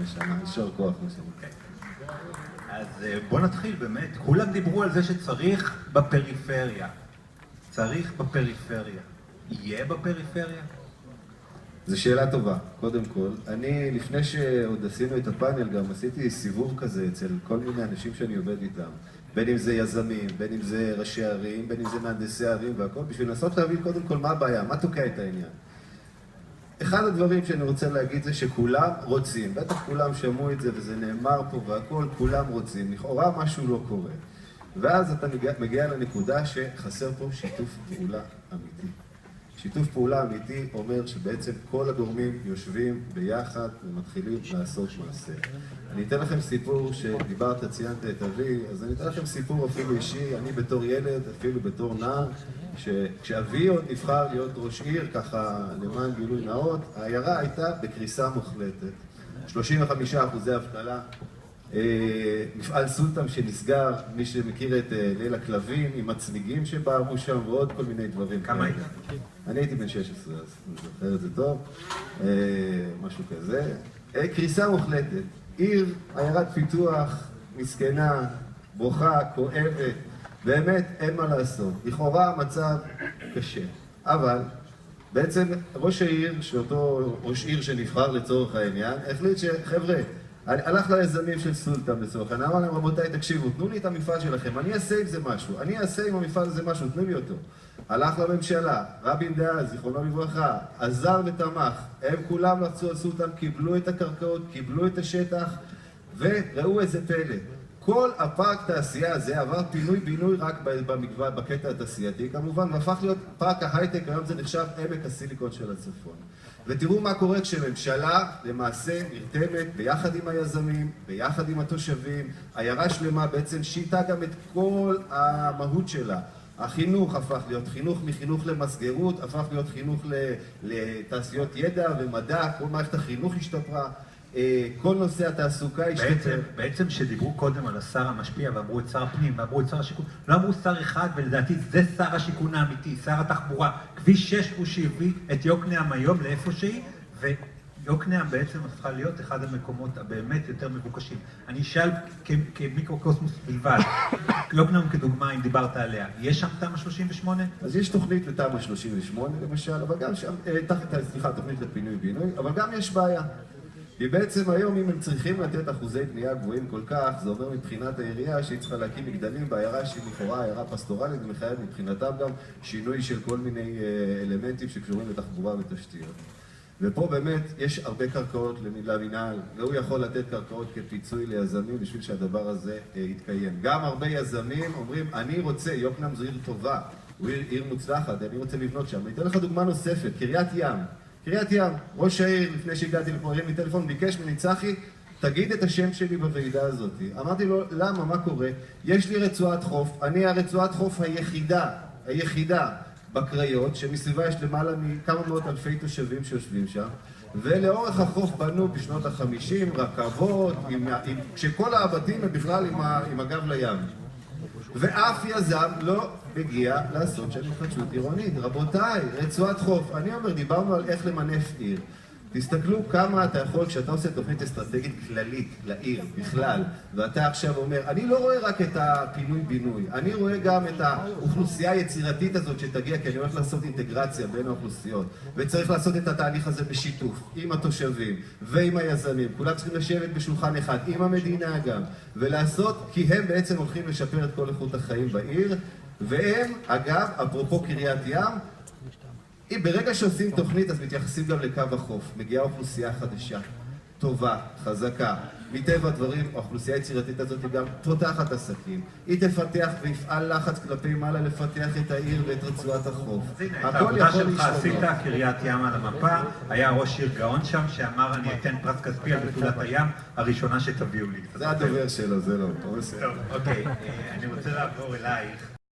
נשמה, יישר כוח נשמה. אז בוא נתחיל באמת, כולם דיברו על זה שצריך בפריפריה. צריך בפריפריה. יהיה בפריפריה? זו שאלה טובה, קודם כל. אני, לפני שעוד עשינו את הפאנל, גם עשיתי סיבוב כזה אצל כל מיני אנשים שאני עובד איתם. בין אם זה יזמים, בין אם זה ראשי ערים, בין אם זה מהנדסי ערים והכל, בשביל לנסות להבין קודם כל מה הבעיה, מה תוקע את העניין. אחד הדברים שאני רוצה להגיד זה שכולם רוצים, בטח כולם שמעו את זה וזה נאמר פה והכל, כולם רוצים, לכאורה משהו לא קורה. ואז אתה מגיע לנקודה שחסר פה שיתוף פעולה אמיתי. שיתוף פעולה אמיתי אומר שבעצם כל הגורמים יושבים ביחד ומתחילים לעשות מעשה. אני אתן לכם סיפור שדיברת, ציינת את אבי, אז אני אתן לכם סיפור אפילו אישי, אני בתור ילד, אפילו בתור נער, כשאבי עוד נבחר להיות ראש עיר, ככה למען גילוי נאות, העיירה הייתה בקריסה מוחלטת. 35% אבטלה, מפעל סולטם שנסגר, מי שמכיר את ליל הכלבים, עם הצמיגים שבערו שם ועוד כל מיני דברים. כמה היית? אני הייתי בן 16, אז אני זוכר את זה טוב, משהו כזה. קריסה מוחלטת, עיר, עיירת פיתוח, מסכנה, בוכה, כואבת, באמת אין מה לעשות. לכאורה המצב קשה, אבל בעצם ראש העיר, שאותו ראש עיר שנבחר לצורך העניין, החליט שחבר'ה, הלך ליזמים של סולטם לצורך העניין, אמר להם רבותיי תקשיבו, תנו לי את המפעל שלכם, אני אעשה עם זה משהו, אני אעשה עם המפעל הזה משהו, תנו לי אותו. הלך לממשלה, רבין דאז, זיכרונו לברכה, עזר ותמך, הם כולם לחצו על סולטם, קיבלו את הקרקעות, קיבלו את השטח, וראו איזה פלא. כל הפארק תעשייה הזה עבר פינוי-בינוי רק בקטע התעשייתי, כמובן, והפך להיות פארק ההייטק, היום זה נחשב עמק הסיליקון של הצפון. ותראו מה קורה כשממשלה למעשה נרתמת ביחד עם היזמים, ביחד עם התושבים, עיירה שלמה בעצם שיטה גם את כל המהות שלה. החינוך הפך להיות חינוך מחינוך למסגרות, הפך להיות חינוך לתעשיות ידע ומדע, כל מערכת החינוך השתפרה, כל נושא התעסוקה השתפר. בעצם שדיברו קודם על השר המשפיע ואמרו את שר הפנים ואמרו את שר השיכון, לא אמרו שר אחד ולדעתי זה שר השיכון האמיתי, שר התחבורה. כביש 6 הוא שהביא את יוקנעם היום לאיפה שהיא, ויוקנעם בעצם הפכה להיות אחד המקומות הבאמת יותר מבוקשים. אני אשאל כמיקרוקוסמוס בלבד, יוקנעם כדוגמה אם דיברת עליה, יש שם תמ"א 38? אז יש תוכנית לתמ"א 38 למשל, אבל גם שם, תוכנית לפינוי-בינוי, אבל גם יש בעיה. כי בעצם היום אם הם צריכים לתת אחוזי בנייה גבוהים כל כך, זה אומר מבחינת העירייה שהיא צריכה להקים מגדלים בעיירה שהיא לכאורה עיירה פסטורלית, ומחייב מבחינתם גם שינוי של כל מיני אלמנטים שקשורים לתחבורה ותשתיות. ופה באמת יש הרבה קרקעות למינהל, והוא יכול לתת קרקעות כפיצוי ליזמים בשביל שהדבר הזה יתקיים. גם הרבה יזמים אומרים, אני רוצה, יוקנעם זו עיר טובה, הוא עיר מוצלחת, אני רוצה לבנות שם. אני אתן לך דוגמה נוספת, קריית ים. קריית ים, ראש העיר, לפני שהגעתי לפה, הרים לי טלפון, ביקש ממני, צחי, תגיד את השם שלי בוועידה הזאת. אמרתי לו, למה, מה קורה? יש לי רצועת חוף, אני הרצועת חוף היחידה בקריות, שמסביבה יש למעלה מכמה מאות אלפי תושבים שיושבים שם, ולאורך החוף בנו בשנות ה-50, רכבות, כשכל הבתים הם בכלל עם הגב לים. ואף יזם לא מגיע לעשות של התחדשות עירונית. רבותיי, רצועת חוף, אני אומר, דיברנו על איך למנף עיר. תסתכלו כמה אתה יכול, כשאתה עושה תוכנית אסטרטגית כללית לעיר בכלל, ואתה עכשיו אומר, אני לא רואה רק את הפינוי-בינוי, אני רואה גם את האוכלוסייה היצירתית הזאת שתגיע, כי אני הולך לעשות אינטגרציה בין האוכלוסיות, וצריך לעשות את התהליך הזה בשיתוף עם התושבים ועם היזמים, כולם צריכים לשבת בשולחן אחד, עם המדינה גם, ולעשות, כי הם בעצם הולכים לשפר את כל איכות החיים בעיר, והם, אגב, אפרופו קריית ים, ברגע שעושים תוכנית, אז מתייחסים גם לקו החוף. מגיעה אוכלוסייה חדשה, טובה, חזקה. מטבע הדברים, האוכלוסייה היצירתית הזאת היא גם פותחת עסקים. היא תפתח ויפעל לחץ כלפי מעלה לפתח את העיר ואת רצועת החוף. אז הנה, את העבודה שלך עשית, קריית ים על המפה, היה ראש עיר גאון שם שאמר אני אתן פרס כספי על בתולת הים הראשונה שתביאו לי. זה הדובר שלו, זה לא. טוב, אוקיי, אני רוצה לעבור אלייך.